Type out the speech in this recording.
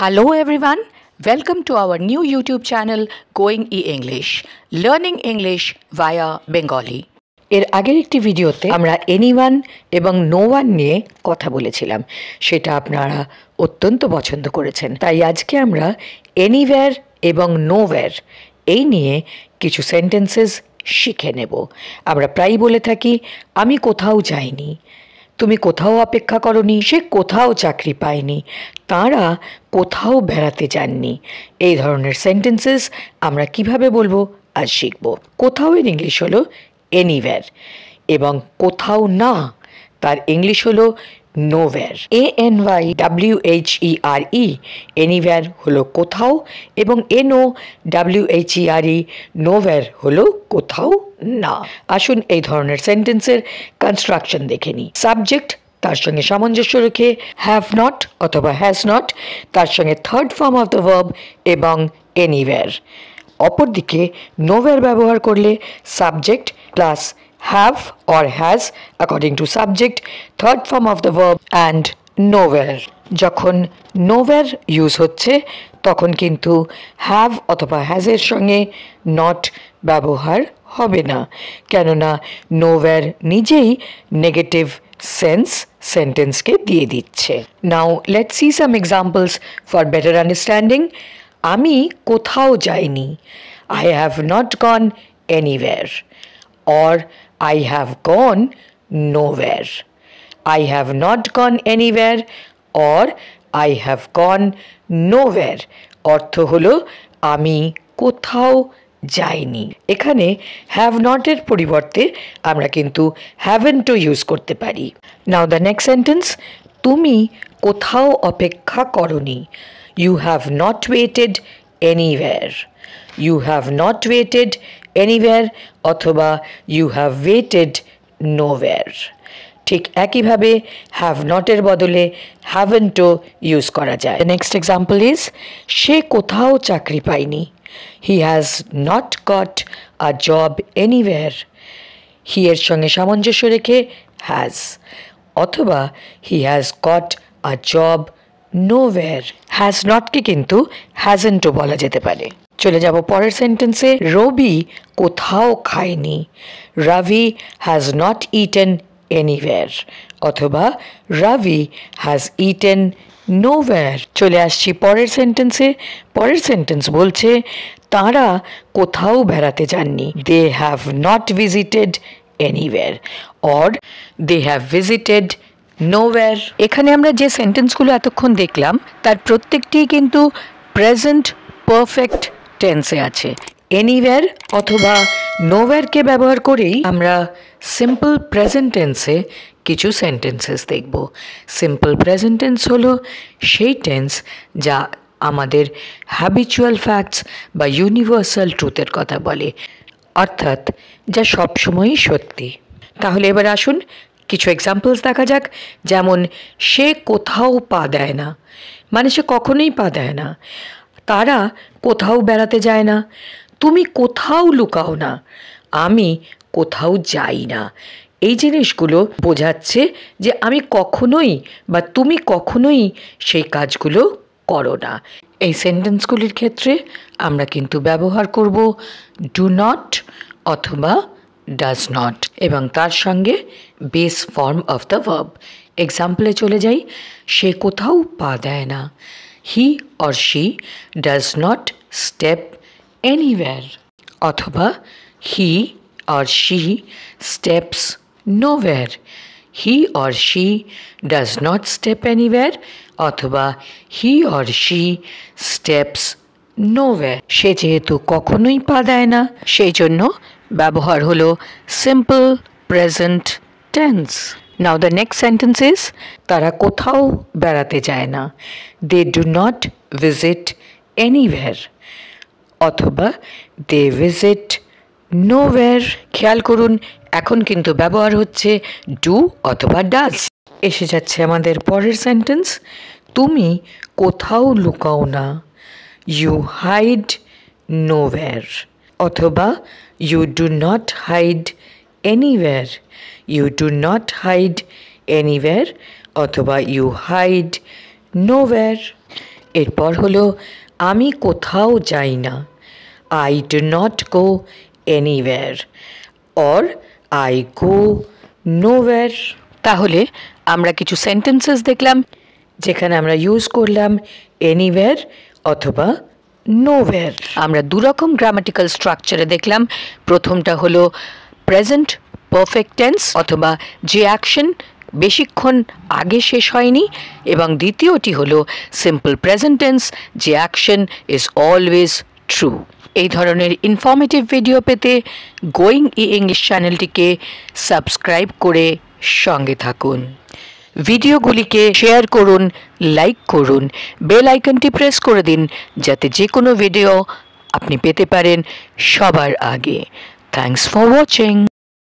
Hello everyone, welcome to our new YouTube channel Going E-English, Learning English via Bengali. এর আগের একটি ভিডিওতে আমরা এনিওয়ান এবং নো ওয়ান নিয়ে কথা বলেছিলাম, সেটা আপনারা অত্যন্ত পছন্দ করেছেন। তাই আজকে আমরা এনিওয়্যার এবং নোওয়্যার এই নিয়ে কিছু সেন্টেন্সেস শিখে নেব। আমরা প্রায়ই বলে থাকি আমি কোথাও যাইনি, তুমি কোথাও অপেক্ষা করনি, সে কোথাও চাকরি পায়নি, তাঁরা কোথাও বেড়াতে যাননি। এই ধরনের সেন্টেন্সেস আমরা কিভাবে বলবো আজ শিখব। কোথাও এর ইংলিশ হলো এনিওয়্যার এবং কোথাও না তার ইংলিশ হলো নোওয়্যার। ANYWHERE এনিওয়্যার হলো কোথাও এবং NOWHERE নোওয়্যার হলো কোথাও না। আসুন এই ধরনের সেন্টেন্সের কনস্ট্রাকশন দেখে নিই। সাবজেক্ট তার সঙ্গে সামঞ্জস্য রেখে হ্যাভ নট অথবা হ্যাজ নট, তার সঙ্গে third form of the verb এবং এনিওয়্যার। অপরদিকে নোওয়্যার ব্যবহার করলে subject plus have or has according to subject, third form of the verb and nowhere. যখন nowhere ইউজ হচ্ছে তখন কিন্তু have অথবা has এর সঙ্গে not ব্যবহার হবে না, কেননা nowhere নিজেই নেগেটিভ সেন্স সেন্টেন্সকে দিয়ে দিচ্ছে। Now let's see some examples for better understanding. আমি কোথাও যাইনি, I have not gone anywhere, or I have gone nowhere. I have not gone anywhere or I have gone nowhere অর্থ হলো আমি কোথাও যাইনি। এখানে have not এর পরিবর্তে আমরা কিন্তু haven't ও ইউজ করতে পারি। Now the next sentence, তুমি কোথাও অপেক্ষা করনি, You have not waited anywhere. You have not waited anywhere অথবা you have waited nowhere. ঠিক একইভাবে have not এর বদলে haven't ও ইউজ করা যায়। The next example is সে কোথাও চাকরি পায়নি, He has not got a job anywhere. He এর সঙ্গে সামঞ্জস্য রেখে has অথবা he has got a job nowhere. has not কে কিন্তু hasn't ও বলা যেতে পারে। চলে যাব পরের সেন্টেন্সে। রবি কোথাও খায়নি, Ravi has not eaten anywhere অথবা Ravi has eaten nowhere. চলে আসছি পরের সেন্টেন্সে। পরের সেন্টেন্স বলছে তারা কোথাও বেড়াতে যাননি, They have not visited anywhere or they have visited nowhere. এখানে আমরা যে সেন্টেন্সগুলো এতক্ষণ দেখলাম তার প্রত্যেকটি কিন্তু প্রেজেন্ট পারফেক্ট টেন্সে আছে। এনিওয়্যার অথবা নোওয়্যারকে ব্যবহার করেই আমরা সিম্পল প্রেজেন্ট টেন্সে কিছু সেন্টেন্সেস দেখব। সিম্পল প্রেজেন্ট টেন্স হলো সেই টেন্স যা আমাদের হ্যাবিচুয়াল ফ্যাক্টস বা ইউনিভার্সাল ট্রুথের কথা বলে, অর্থাৎ যা সবসময়ই সত্যি। তাহলে এবার আসুন কিছু এক্সাম্পলস দেখা যাক। যেমন সে কোথাও পা দেয় না, মানে সে কখনোই পা দেয় না। তারা কোথাও বেড়াতে যায় না, তুমি কোথাও লুকাও না, আমি কোথাও যাই না। এই জিনিসগুলো বোঝাচ্ছে যে আমি কখনোই বা তুমি কখনোই সেই কাজগুলো করো না। এই সেন্টেন্সগুলির ক্ষেত্রে আমরা কিন্তু ব্যবহার করব ডু নট অথবা ডাজ নট এবং তার সঙ্গে base form of the verb. এক্সাম্পলে চলে যাই। সে কোথাও পা দেয় না, He or she does not step anywhere অথবা He or she steps nowhere. He or she does not step anywhere অথবা He or she steps nowhere. সে যেহেতু কখনোই পা দেয় না সেই জন্য ব্যবহার হলো simple present tense. Now the next sentence is তারা কোথাও বেড়াতে যায় না, They do not visit anywhere অথবা They visit nowhere. খেয়াল করুন এখন কিন্তু ব্যবহার হচ্ছে ডু অথবা ডাজ। এসে যাচ্ছে আমাদের পরের সেন্টেন্স। তুমি কোথাও লুকাও না, You hide nowhere অথবা You do not hide anywhere. You do not hide anywhere অথবা You hide nowhere. এরপর হলো আমি কোথাও যাই না, I do not go anywhere, or I go nowhere. তাহলে আমরা কিছু সেন্টেন্সেস দেখলাম যেখানে আমরা ইউজ করলাম এনিওয়্যার অথবা নোওয়্যার। আমরা দুরকম গ্রামাটিক্যাল স্ট্রাকচারে দেখলাম। প্রথমটা হলো প্রেজেন্ট পারফেক্ট টেন্স অথবা যে অ্যাকশন বেশিক্ষণ আগে শেষ হয়নি, এবং দ্বিতীয়টি হলো সিম্পল প্রেজেন্ট টেন্স, যে অ্যাকশন ইজ অলওয়েজ ট্রু। এই ধরনের ইনফরমেটিভ ভিডিও পেতে গোয়িং ইংলিশ চ্যানেলটিকে সাবস্ক্রাইব করে সঙ্গে থাকুন। ভিডিওগুলিকে শেয়ার করুন, লাইক করুন, বেল আইকনটি প্রেস করে দিন যাতে যে কোনো ভিডিও আপনি পেতে পারেন সবার আগে। Thanks for watching.